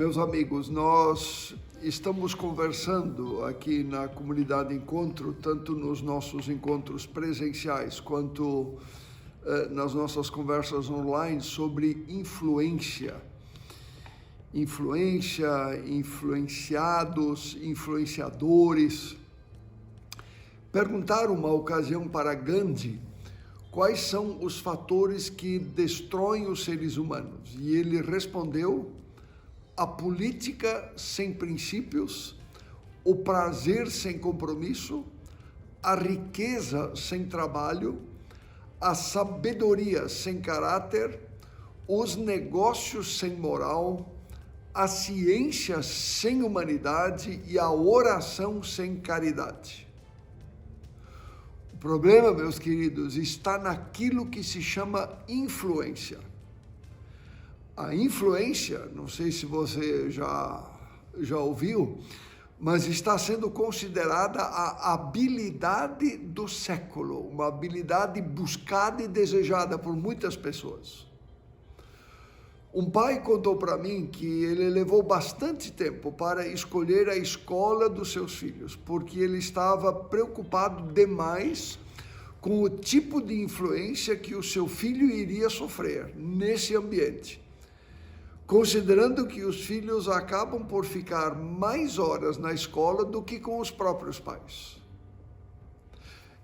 Meus amigos, nós estamos conversando aqui na comunidade Encontro, tanto nos nossos encontros presenciais quanto nas nossas conversas online, sobre influência. Influência, influenciados, influenciadores. Perguntaram uma ocasião para Gandhi quais são os fatores que destroem os seres humanos. E ele respondeu: a política sem princípios, o prazer sem compromisso, a riqueza sem trabalho, a sabedoria sem caráter, os negócios sem moral, a ciência sem humanidade e a oração sem caridade. O problema, meus queridos, está naquilo que se chama influência. A influência, não sei se você já ouviu, mas está sendo considerada a habilidade do século, uma habilidade buscada e desejada por muitas pessoas. Um pai contou para mim que ele levou bastante tempo para escolher a escola dos seus filhos, porque ele estava preocupado demais com o tipo de influência que o seu filho iria sofrer nesse ambiente, considerando que os filhos acabam por ficar mais horas na escola do que com os próprios pais.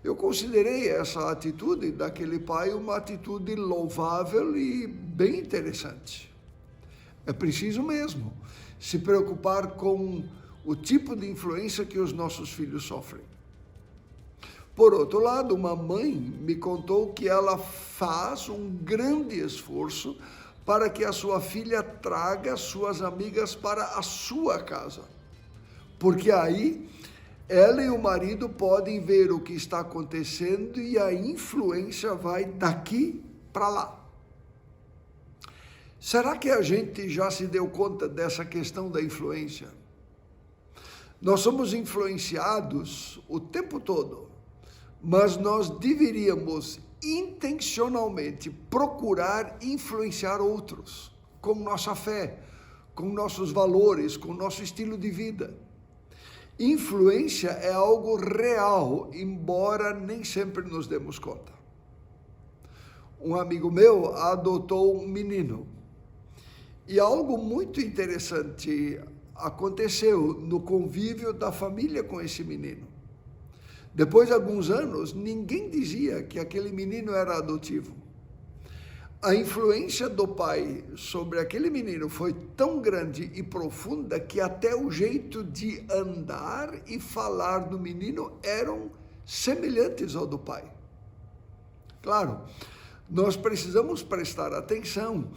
Eu considerei essa atitude daquele pai uma atitude louvável e bem interessante. É preciso mesmo se preocupar com o tipo de influência que os nossos filhos sofrem. Por outro lado, uma mãe me contou que ela faz um grande esforço para que a sua filha traga suas amigas para a sua casa, porque aí ela e o marido podem ver o que está acontecendo e a influência vai daqui para lá. Será que a gente já se deu conta dessa questão da influência? Nós somos influenciados o tempo todo, mas nós deveríamos intencionalmente procurar influenciar outros com nossa fé, com nossos valores, com nosso estilo de vida. Influência é algo real, embora nem sempre nos demos conta. Um amigo meu adotou um menino e algo muito interessante aconteceu no convívio da família com esse menino. Depois de alguns anos, ninguém dizia que aquele menino era adotivo. A influência do pai sobre aquele menino foi tão grande e profunda que até o jeito de andar e falar do menino eram semelhantes ao do pai. Claro, nós precisamos prestar atenção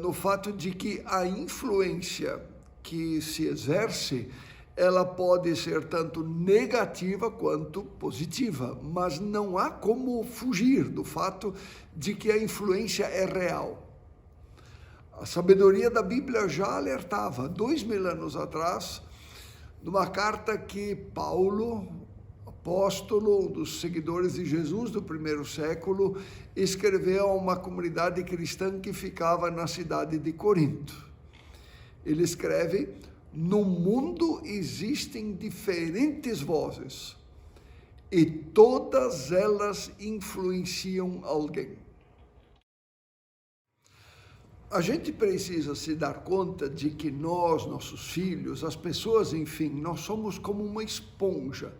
no fato de que a influência que se exerce, ela pode ser tanto negativa quanto positiva, mas não há como fugir do fato de que a influência é real. A sabedoria da Bíblia já alertava, 2000 anos atrás, numa carta que Paulo, apóstolo, um dos seguidores de Jesus do primeiro século, escreveu a uma comunidade cristã que ficava na cidade de Corinto. Ele escreve: no mundo existem diferentes vozes e todas elas influenciam alguém. A gente precisa se dar conta de que nós, nossos filhos, as pessoas, enfim, nós somos como uma esponja.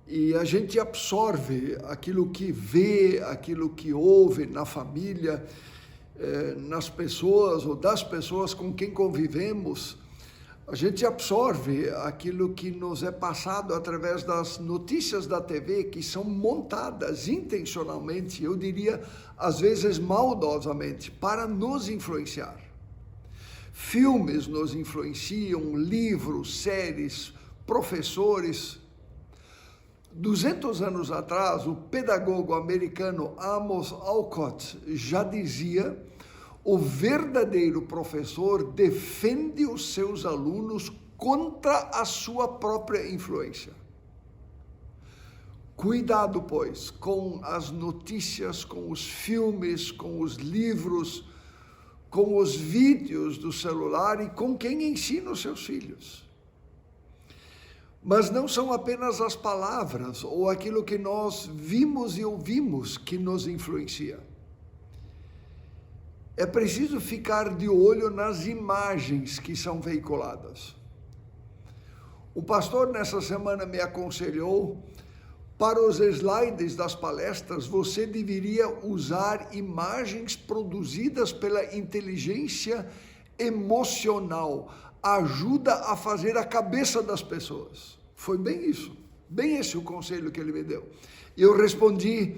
E a gente absorve aquilo que vê, aquilo que ouve na família, nas pessoas ou das pessoas com quem convivemos. A gente absorve aquilo que nos é passado através das notícias da TV, que são montadas intencionalmente, eu diria, às vezes maldosamente, para nos influenciar. Filmes nos influenciam, livros, séries, professores. 200 anos atrás, o pedagogo americano Amos Alcott já dizia: o verdadeiro professor defende os seus alunos contra a sua própria influência. Cuidado, pois, com as notícias, com os filmes, com os livros, com os vídeos do celular e com quem ensina os seus filhos. Mas não são apenas as palavras ou aquilo que nós vimos e ouvimos que nos influencia. É preciso ficar de olho nas imagens que são veiculadas. O pastor nessa semana me aconselhou, para os slides das palestras, você deveria usar imagens produzidas pela inteligência emocional. Ajuda a fazer a cabeça das pessoas. Foi bem isso, bem esse o conselho que ele me deu. E eu respondi,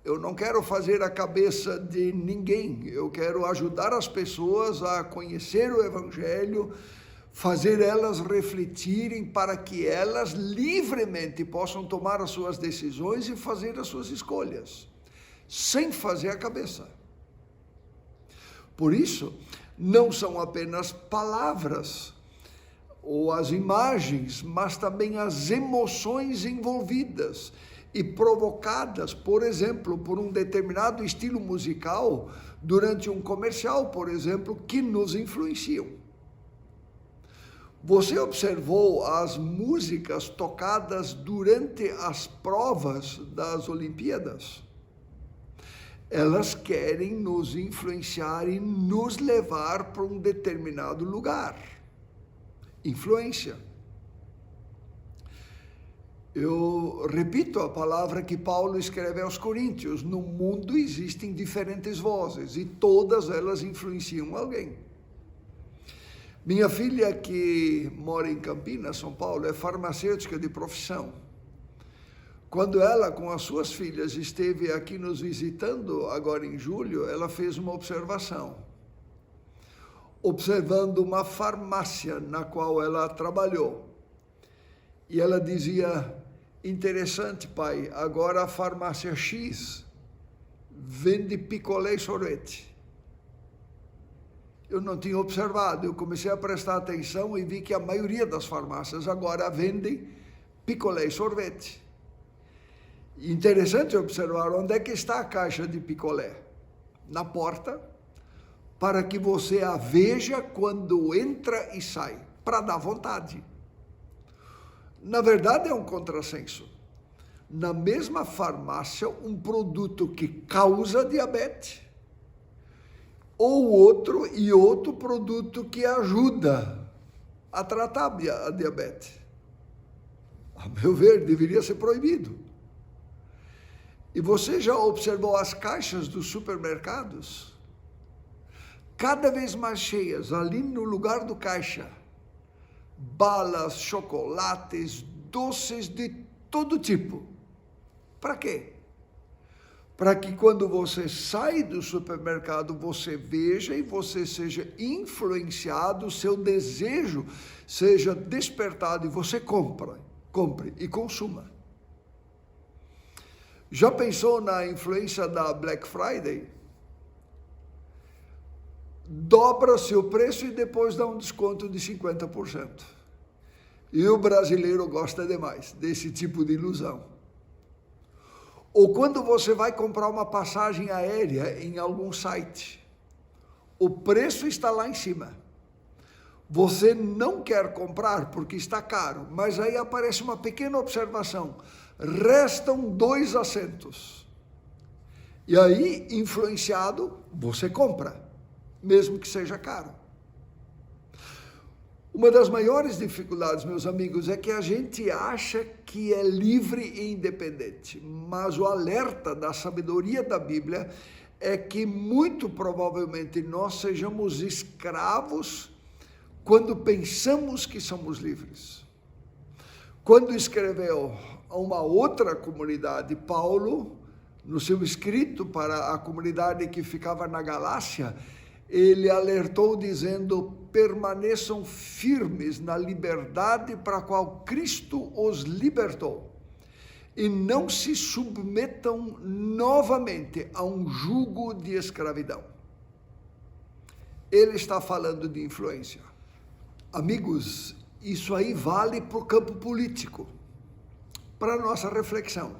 eu não quero fazer a cabeça de ninguém, eu quero ajudar as pessoas a conhecer o Evangelho, fazer elas refletirem para que elas livremente possam tomar as suas decisões e fazer as suas escolhas, sem fazer a cabeça. Por isso, não são apenas palavras ou as imagens, mas também as emoções envolvidas e provocadas, por exemplo, por um determinado estilo musical durante um comercial, por exemplo, que nos influenciam. Você observou as músicas tocadas durante as provas das Olimpíadas? Elas querem nos influenciar e nos levar para um determinado lugar. Influência. Eu repito a palavra que Paulo escreve aos Coríntios: no mundo existem diferentes vozes e todas elas influenciam alguém. Minha filha, que mora em Campinas, São Paulo, é farmacêutica de profissão. Quando ela, com as suas filhas, esteve aqui nos visitando, agora em julho, ela fez uma observação. Observando uma farmácia na qual ela trabalhou. E ela dizia, interessante, pai, agora a farmácia X vende picolé e sorvete. Eu não tinha observado, eu comecei a prestar atenção e vi que a maioria das farmácias agora vendem picolé e sorvete. Interessante observar onde é que está a caixa de picolé. Na porta, para que você a veja quando entra e sai, para dar vontade. Na verdade é um contrassenso. Na mesma farmácia, um produto que causa diabetes, ou outro produto que ajuda a tratar a diabetes. A meu ver, deveria ser proibido. E você já observou as caixas dos supermercados? Cada vez mais cheias, ali no lugar do caixa. Balas, chocolates, doces de todo tipo. Para quê? Para que quando você sai do supermercado, você veja e você seja influenciado, seu desejo seja despertado e você compre e consuma. Já pensou na influência da Black Friday? Dobra-se o preço e depois dá um desconto de 50%. E o brasileiro gosta demais desse tipo de ilusão. Ou quando você vai comprar uma passagem aérea em algum site, o preço está lá em cima. Você não quer comprar porque está caro, mas aí aparece uma pequena observação. Restam 2 assentos. E aí, influenciado, você compra, mesmo que seja caro. Uma das maiores dificuldades, meus amigos, é que a gente acha que é livre e independente, mas o alerta da sabedoria da Bíblia é que muito provavelmente nós sejamos escravos quando pensamos que somos livres. Quando escreveu a uma outra comunidade, Paulo, no seu escrito para a comunidade que ficava na Galácia, ele alertou dizendo, permaneçam firmes na liberdade para a qual Cristo os libertou e não se submetam novamente a um jugo de escravidão. Ele está falando de influência. Amigos, isso aí vale para o campo político, para a nossa reflexão.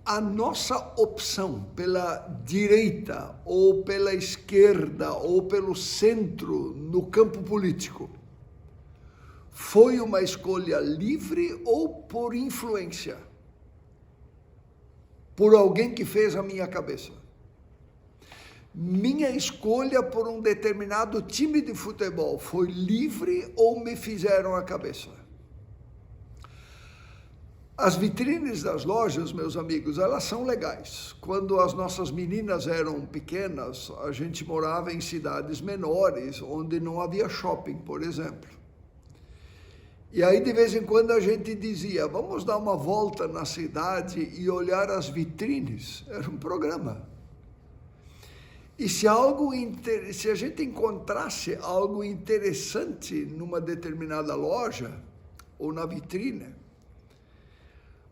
a nossa opção pela direita, ou pela esquerda, ou pelo centro no campo político, foi uma escolha livre ou por influência? Por alguém que fez a minha cabeça? Minha escolha por um determinado time de futebol foi livre ou me fizeram a cabeça? As vitrines das lojas, meus amigos, elas são legais. Quando as nossas meninas eram pequenas, a gente morava em cidades menores, onde não havia shopping, por exemplo. E aí, de vez em quando, a gente dizia, vamos dar uma volta na cidade e olhar as vitrines. Era um programa. E se a gente encontrasse algo interessante numa determinada loja, ou na vitrine,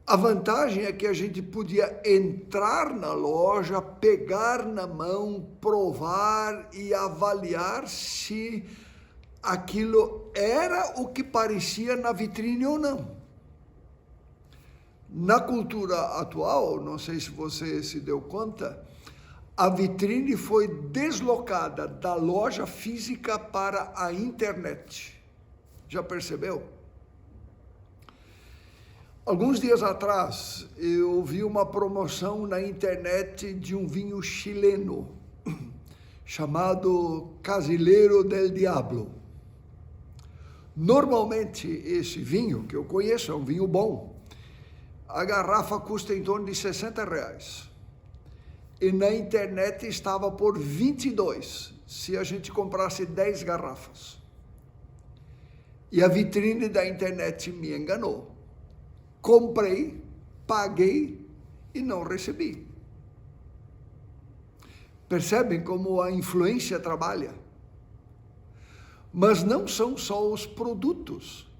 a vantagem é que a gente podia entrar na loja, pegar na mão, provar e avaliar se aquilo era o que parecia na vitrine ou não. Na cultura atual, não sei se você se deu conta, a vitrine foi deslocada da loja física para a internet. Já percebeu? Alguns dias atrás, eu vi uma promoção na internet de um vinho chileno, chamado Casileiro del Diablo. Normalmente, esse vinho, que eu conheço, é um vinho bom, a garrafa custa em torno de R$60. E na internet estava por 22, se a gente comprasse 10 garrafas. E a vitrine da internet me enganou. Comprei, paguei e não recebi. Percebem como a influência trabalha? Mas não são só os produtos.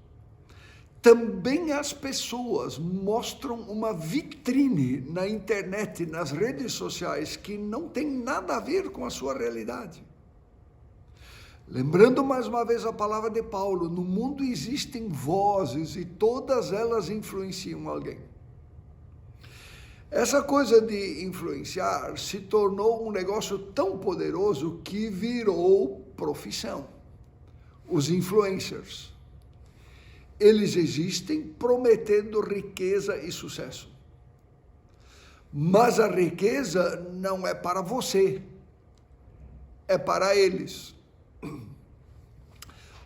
Também as pessoas mostram uma vitrine na internet, nas redes sociais, que não tem nada a ver com a sua realidade. Lembrando mais uma vez a palavra de Paulo, no mundo existem vozes e todas elas influenciam alguém. Essa coisa de influenciar se tornou um negócio tão poderoso que virou profissão. Os influencers. Eles existem prometendo riqueza e sucesso. Mas a riqueza não é para você, é para eles.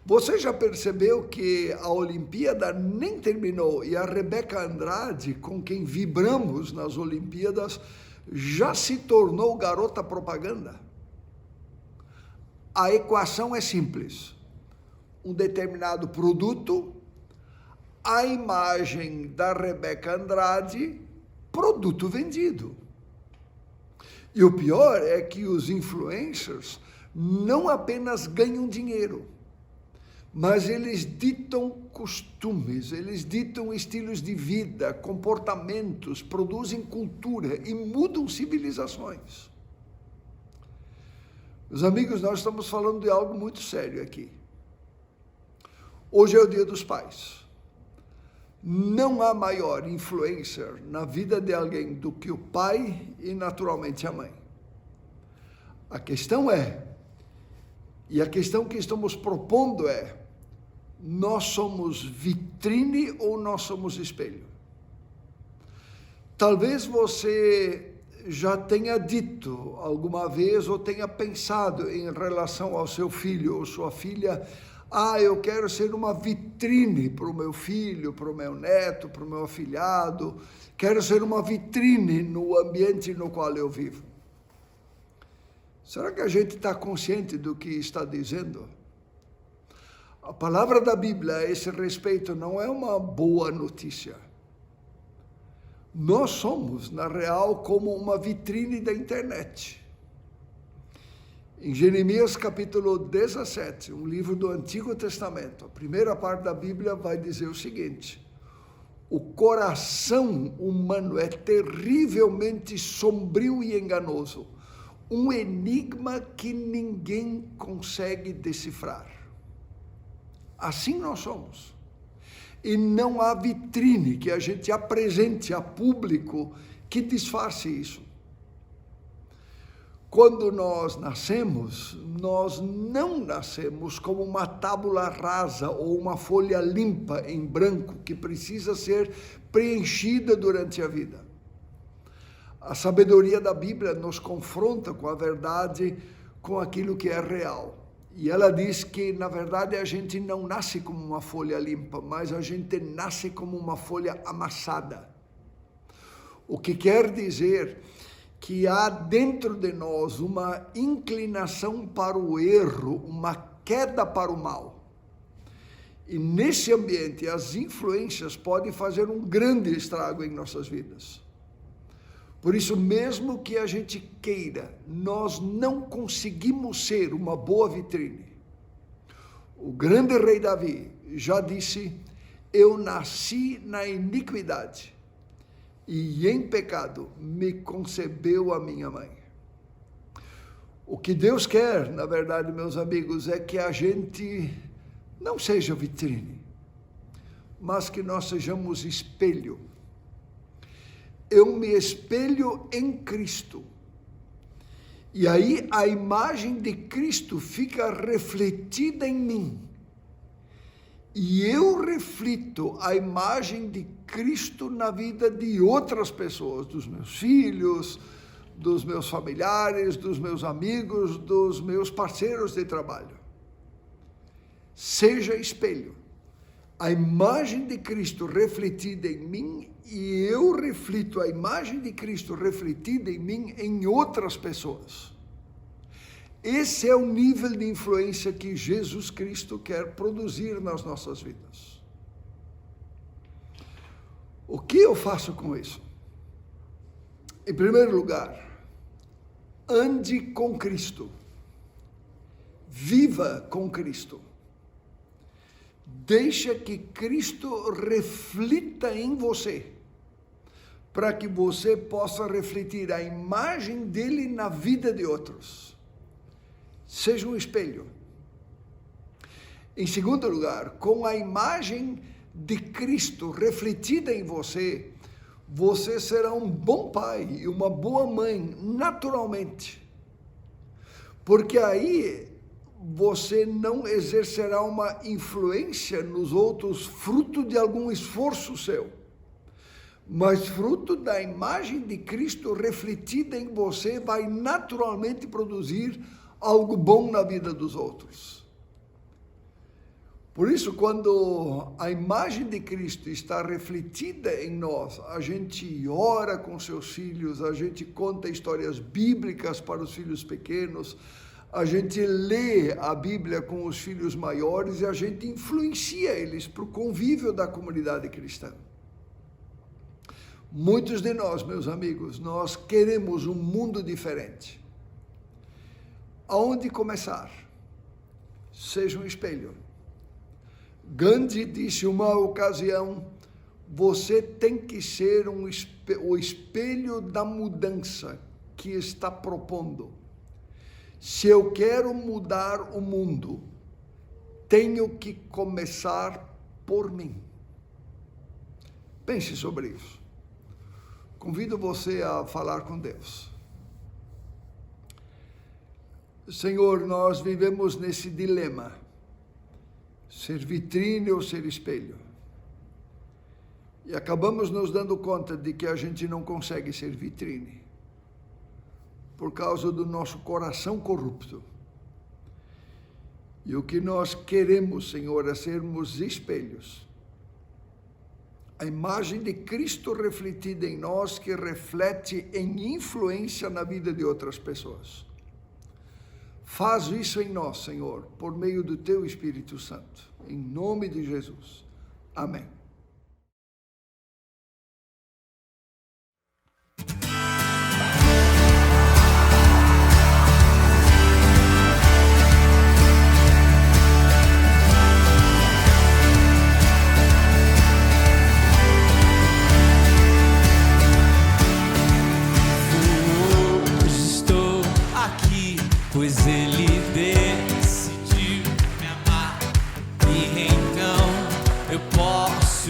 Você já percebeu que a Olimpíada nem terminou e a Rebeca Andrade, com quem vibramos nas Olimpíadas, já se tornou garota propaganda? A equação é simples. Um determinado produto, a imagem da Rebeca Andrade, produto vendido. E o pior é que os influencers não apenas ganham dinheiro, mas eles ditam costumes, eles ditam estilos de vida, comportamentos, produzem cultura e mudam civilizações. Meus amigos, nós estamos falando de algo muito sério aqui. Hoje é o Dia dos Pais. Não há maior influencer na vida de alguém do que o pai e, naturalmente, a mãe. A questão e a questão que estamos propondo é, nós somos vitrine ou nós somos espelho? Talvez você já tenha dito alguma vez ou tenha pensado em relação ao seu filho ou sua filha, eu quero ser uma vitrine para o meu filho, para o meu neto, para o meu afilhado, quero ser uma vitrine no ambiente no qual eu vivo. Será que a gente está consciente do que está dizendo? A palavra da Bíblia a esse respeito não é uma boa notícia. Nós somos, na real, como uma vitrine da internet. Em Jeremias capítulo 17, um livro do Antigo Testamento, a primeira parte da Bíblia vai dizer o seguinte: o coração humano é terrivelmente sombrio e enganoso, um enigma que ninguém consegue decifrar. Assim nós somos. E não há vitrine que a gente apresente a público que disfarce isso. Quando nós nascemos, nós não nascemos como uma tábula rasa ou uma folha limpa em branco que precisa ser preenchida durante a vida. A sabedoria da Bíblia nos confronta com a verdade, com aquilo que é real. E ela diz que, na verdade, a gente não nasce como uma folha limpa, mas a gente nasce como uma folha amassada. O que quer dizer que há dentro de nós uma inclinação para o erro, uma queda para o mal. E nesse ambiente, as influências podem fazer um grande estrago em nossas vidas. Por isso, mesmo que a gente queira, nós não conseguimos ser uma boa vitrine. O grande rei Davi já disse: eu nasci na iniquidade, e em pecado me concebeu a minha mãe. O que Deus quer, na verdade, meus amigos, é que a gente não seja vitrine, mas que nós sejamos espelho. Eu me espelho em Cristo. E aí a imagem de Cristo fica refletida em mim. E eu reflito a imagem de Cristo na vida de outras pessoas, dos meus filhos, dos meus familiares, dos meus amigos, dos meus parceiros de trabalho. Seja espelho. A imagem de Cristo refletida em mim e eu reflito a imagem de Cristo refletida em mim em outras pessoas. Esse é o nível de influência que Jesus Cristo quer produzir nas nossas vidas. O que eu faço com isso? Em primeiro lugar, ande com Cristo. Viva com Cristo. Deixa que Cristo reflita em você, para que você possa refletir a imagem dele na vida de outros. Seja um espelho. Em segundo lugar, com a imagem de Cristo refletida em você, você será um bom pai e uma boa mãe, naturalmente. Porque aí você não exercerá uma influência nos outros fruto de algum esforço seu, mas fruto da imagem de Cristo refletida em você vai naturalmente produzir algo bom na vida dos outros. Por isso, quando a imagem de Cristo está refletida em nós, a gente ora com seus filhos, a gente conta histórias bíblicas para os filhos pequenos, a gente lê a Bíblia com os filhos maiores e a gente influencia eles para o convívio da comunidade cristã. Muitos de nós, meus amigos, nós queremos um mundo diferente. Aonde começar? Seja um espelho. Gandhi disse uma ocasião: você tem que ser o espelho da mudança que está propondo. Se eu quero mudar o mundo, tenho que começar por mim. Pense sobre isso. Convido você a falar com Deus. Senhor, nós vivemos nesse dilema, ser vitrine ou ser espelho. E acabamos nos dando conta de que a gente não consegue ser vitrine, por causa do nosso coração corrupto. E o que nós queremos, Senhor, é sermos espelhos. A imagem de Cristo refletida em nós, que reflete em influência na vida de outras pessoas. Faz isso em nós, Senhor, por meio do Teu Espírito Santo. Em nome de Jesus. Amém. Pois ele decidiu me amar, e então eu posso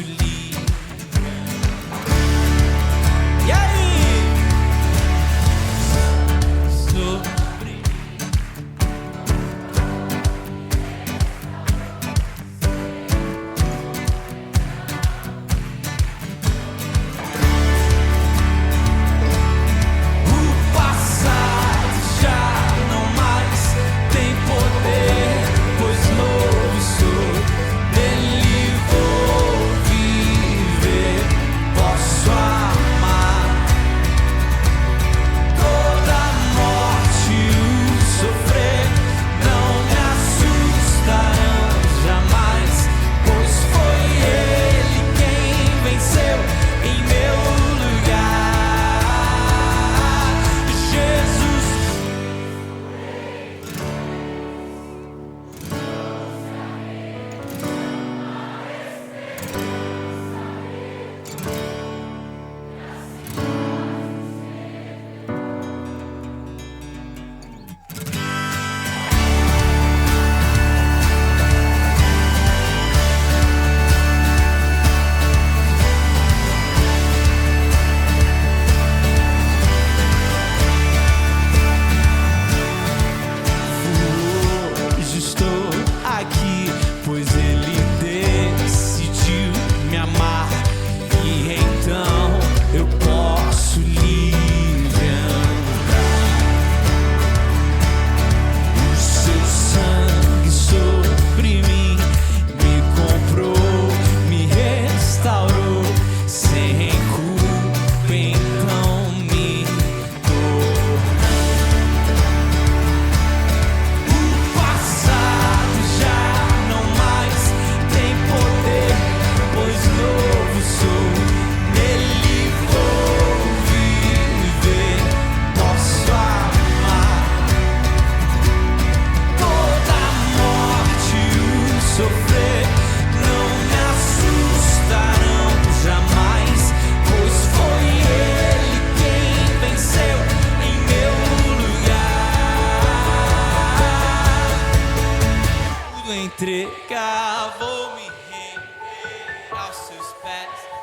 pés.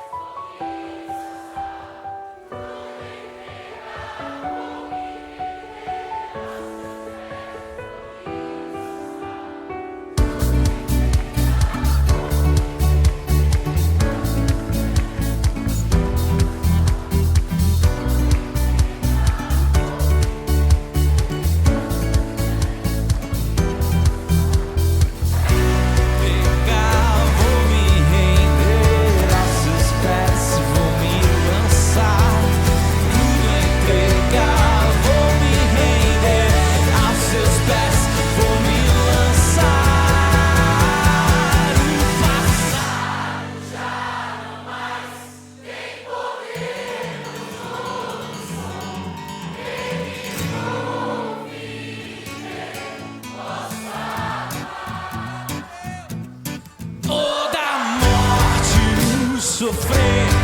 Sofrer